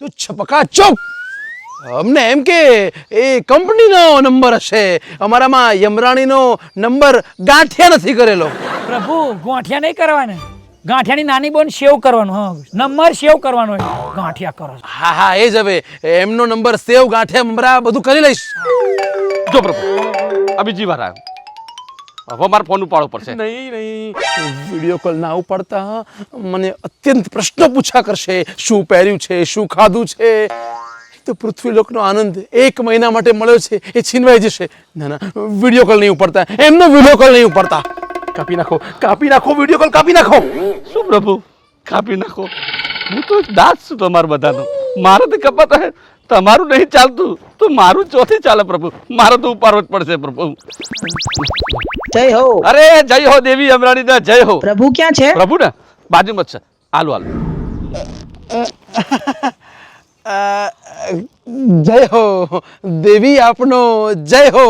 તો છપકાચોક અમને એમ કે એ કંપનીનો નંબર હશે, અમારામાં યમરાણીનો નંબર ગાંઠિયા નથી કરેલો. પ્રભુ ગોઠિયા નહીં કરવાના, ગાંઠિયાની નાની બોન સેવ કરવાનો. હા, નંબર સેવ કરવાનો હોય. ગાંઠિયા કરો છો. હા હા એ જ. હવે એમનો નંબર સેવ, ગાંઠિયા, મમરા બધું કરી લઈશ. જો પ્રભુ આ બીજી વાર આવ્યો, હવે મારે ફોન ઉપાડવો પડશે. નહીં વિડીયો કોલ ના ઉપાડતા. મને અત્યંત પ્રશ્ન પૂછા કરશે, શું પહેર્યું છે, શું ખાધું છે. તો પૃથ્વીલોકનો આનંદ 1 મહિના માટે મળ્યો છે એ છીનવાઈ જશે. ના ના, વિડીયો કોલ નહીં ઉપાડતા, એમનો વિડીયો કોલ નહીં ઉપાડતા. કાપી નાખો વિડીયો કોલ કાપી નાખો. શું પ્રભુ કાપી નાખો? હું તો દાસ છું તમારા બધાનો, મારાથી કપાતો હે, તમારું નહીં ચાલતું તો મારું ચોથી ચાલે પ્રભુ, મારે તો ઉપાડવો જ પડશે પ્રભુ. જય હો. અરે જય હો દેવી અમરાણી ના જય હો. પ્રભુ ક્યાં છે? પ્રભુ ને બાજુમાં જ છે, હાલો હાલો. જય હો દેવી, આપનો જય હો.